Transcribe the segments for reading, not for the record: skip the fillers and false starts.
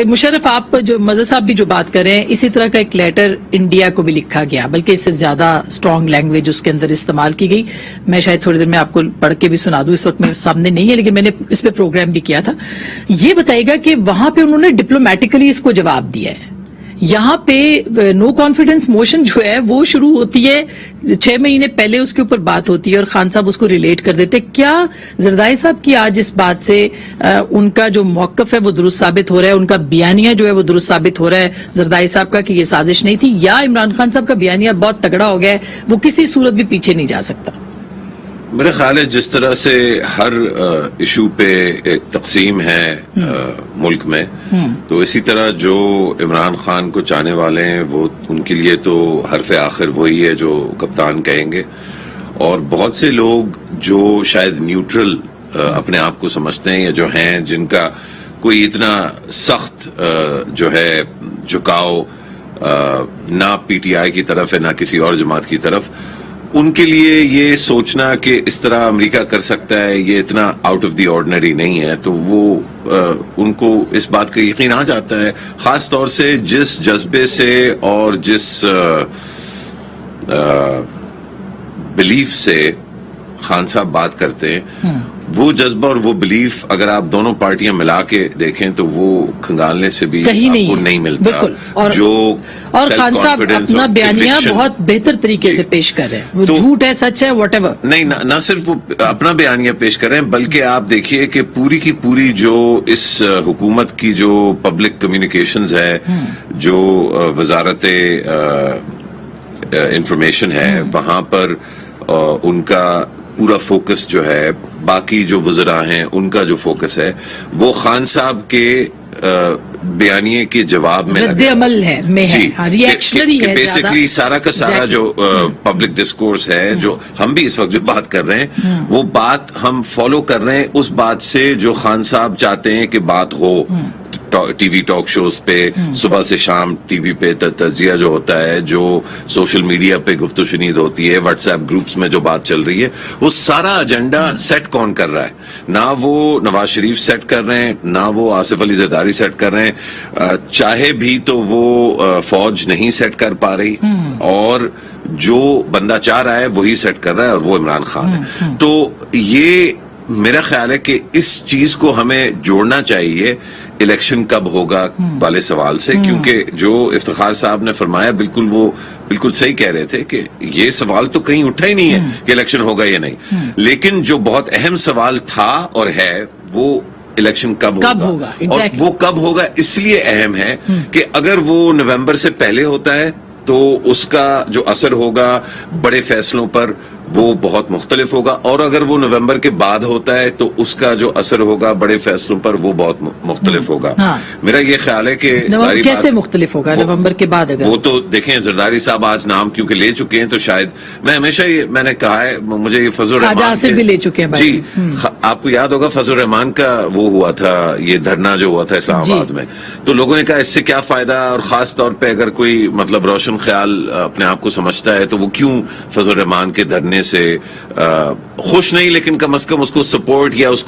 مشرف آپ جو مظہر صاحب بھی جو بات کر رہے ہیں اسی طرح کا ایک لیٹر انڈیا کو بھی لکھا گیا بلکہ اس سے زیادہ اسٹرانگ لینگویج اس کے اندر استعمال کی گئی. میں شاید تھوڑی دیر میں آپ کو پڑھ کے بھی سنا دوں, اس وقت میرے سامنے نہیں ہے لیکن میں نے اس پہ پروگرام بھی کیا تھا. یہ بتائے گا کہ وہاں پہ انہوں نے ڈپلومیٹکلی اس کو جواب دیا ہے. یہاں پہ نو کانفیڈنس موشن جو ہے وہ شروع ہوتی ہے 6 مہینے پہلے, اس کے اوپر بات ہوتی ہے اور خان صاحب اس کو ریلیٹ کر دیتے. کیا زرداری صاحب کی آج اس بات سے ان کا جو موقف ہے وہ درست ثابت ہو رہا ہے, ان کا بیانیہ جو ہے وہ درست ثابت ہو رہا ہے زرداری صاحب کا کہ یہ سازش نہیں تھی, یا عمران خان صاحب کا بیانیہ بہت تگڑا ہو گیا ہے, وہ کسی صورت بھی پیچھے نہیں جا سکتا؟ میرا خیال ہے جس طرح سے ہر ایشو پہ ایک تقسیم ہے ملک میں, تو اسی طرح جو عمران خان کو چاہنے والے ہیں وہ ان کے لیے تو حرف آخر وہی ہے جو کپتان کہیں گے, اور بہت سے لوگ جو شاید نیوٹرل اپنے آپ کو سمجھتے ہیں یا جو ہیں جن کا کوئی اتنا سخت جو ہے جھکاؤ نہ پی ٹی آئی کی طرف ہے نہ کسی اور جماعت کی طرف, ان کے لیے یہ سوچنا کہ اس طرح امریکہ کر سکتا ہے یہ اتنا آؤٹ آف دی آرڈنری نہیں ہے, تو وہ ان کو اس بات کا یقین آ جاتا ہے. خاص طور سے جس جذبے سے اور جس بلیف سے خان صاحب بات کرتے ہیں, وہ جذبہ اور وہ بلیف اگر آپ دونوں پارٹیاں ملا کے دیکھیں تو وہ کھنگالنے سے بھی آپ کو نہیں ملتا. اور خان صاحب اپنا بیانیہ بہت بہتر طریقے سے پیش کر رہے ہیں, وہ جھوٹ ہے سچ ہے واٹ ایور نہیں, نہ صرف وہ اپنا بیانیہ پیش کر رہے ہیں بلکہ آپ دیکھیے کہ پوری کی پوری جو اس حکومت کی جو پبلک کمیونیکیشنز ہے, جو وزارت انفارمیشن ہے, وہاں پر ان کا پورا فوکس جو ہے, باقی جو وزراء ہیں ان کا جو فوکس ہے وہ خان صاحب کے بیانیے کے جواب میں رد عمل ہے جی, بیسکلی سارا کا سارا جو پبلک ڈسکورس ہے جو ہم بھی اس وقت جو بات کر رہے ہیں وہ بات ہم فالو کر رہے ہیں اس بات سے جو خان صاحب چاہتے ہیں کہ بات ہو. ٹی وی ٹاک شوز پہ صبح سے شام ٹی وی پہ تجزیہ جو ہوتا ہے, جو سوشل میڈیا پہ گفت و شنید ہوتی ہے, واٹس ایپ گروپس میں جو بات چل رہی ہے, وہ سارا ایجنڈا سیٹ کون کر رہا ہے؟ نہ وہ نواز شریف سیٹ کر رہے ہیں, نہ وہ آصف علی زرداری سیٹ کر رہے ہیں, چاہے بھی تو وہ فوج نہیں سیٹ کر پا رہی, اور جو بندہ چاہ رہا ہے وہی سیٹ کر رہا ہے, اور وہ عمران خان ہے. تو یہ میرا خیال ہے کہ اس چیز کو ہمیں جوڑنا چاہیے الیکشن کب ہوگا والے سوال سے, کیونکہ جو افتخار صاحب نے فرمایا بالکل وہ بالکل صحیح کہہ رہے تھے کہ یہ سوال تو کہیں اٹھا ہی نہیں ہے کہ الیکشن ہوگا یا نہیں, لیکن جو بہت اہم سوال تھا اور ہے وہ الیکشن کب ہوگا. اور وہ کب ہوگا اس لیے اہم ہے کہ اگر وہ نومبر سے پہلے ہوتا ہے تو اس کا جو اثر ہوگا بڑے فیصلوں پر وہ بہت مختلف ہوگا, اور اگر وہ نومبر کے بعد ہوتا ہے تو اس کا جو اثر ہوگا بڑے فیصلوں پر وہ بہت مختلف ہوگا. میرا یہ خیال ہے کہ کیسے مختلف ہوگا نومبر کے بعد؟ وہ تو دیکھیں زرداری صاحب آج نام کیونکہ لے چکے ہیں تو شاید میں ہمیشہ میں نے کہا ہے, مجھے یہ فضل الرحمان سے بھی لے چکے ہیں جی, آپ کو یاد ہوگا فضل الرحمان کا وہ ہوا تھا, یہ دھرنا جو ہوا تھا اسلام آباد میں, تو لوگوں نے کہا اس سے کیا فائدہ, اور خاص طور پہ اگر کوئی مطلب روشن خیال اپنے آپ کو سمجھتا ہے تو وہ کیوں فضل الرحمان کے دھرنے سے خوش نہیں, لیکن کم از کم اس کو سپورٹ یا اس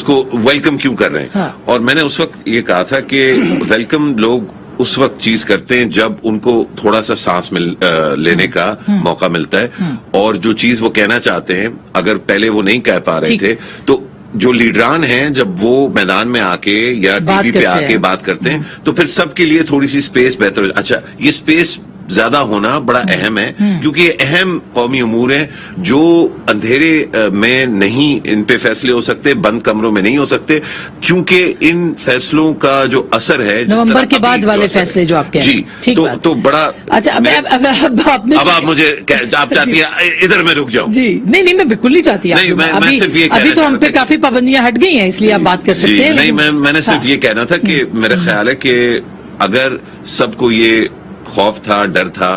کو ویلکم کیوں کر رہے ہیں. اور میں نے اس وقت یہ کہا تھا کہ ویلکم لوگ اس وقت چیز کرتے ہیں جب ان کو تھوڑا سا سانس لینے کا موقع ملتا ہے, اور جو چیز وہ کہنا چاہتے ہیں اگر پہلے وہ نہیں کہہ پا رہے تھے تو جو لیڈران ہیں جب وہ میدان میں آ کے یا ٹی وی پہ آ کے بات کرتے ہیں تو پھر سب کے لیے تھوڑی سی سپیس بہتر ہو. اچھا, یہ سپیس زیادہ ہونا بڑا اہم ہے کیونکہ یہ اہم قومی امور ہیں جو اندھیرے میں نہیں ان پہ فیصلے ہو سکتے, بند کمروں میں نہیں ہو سکتے, کیونکہ ان فیصلوں کا جو اثر ہے نومبر کے بعد والے فیصلے جو آپ کہہ رہے ہیں جی تو بڑا. اچھا, اب آپ مجھے آپ چاہتی ہیں ادھر میں رک جاؤں؟ جی نہیں, میں بالکل نہیں چاہتی. ابھی تو ہم پہ کافی پابندیاں ہٹ گئی ہیں اس لیے آپ بات کر سکتے ہیں. نہیں, میں نے صرف یہ کہنا تھا کہ میرا خیال ہے کہ اگر سب کو یہ خوف تھا, ڈر تھا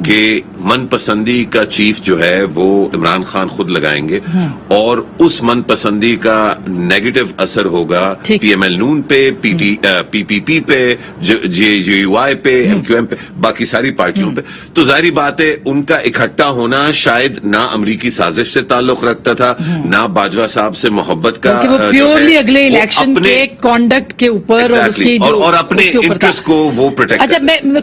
کہ من پسندی کا چیف جو ہے وہ عمران خان خود لگائیں گے اور اس من پسندی کا نیگیٹو اثر ہوگا پی ایم ایل نون پہ, پی پی پی پہ, جے یو آئی پہ, ایم کیو ایم پہ, باقی ساری پارٹیوں پہ. تو ظاہری بات ہے ان کا اکٹھا ہونا شاید نہ امریکی سازش سے تعلق رکھتا تھا, نہ باجوہ صاحب سے محبت کا, وہ پیورلی اگلے الیکشن کے کانڈکٹ کے اوپر اور اپنے انٹرسٹ کو وہ پروٹیکٹ. اچھا میں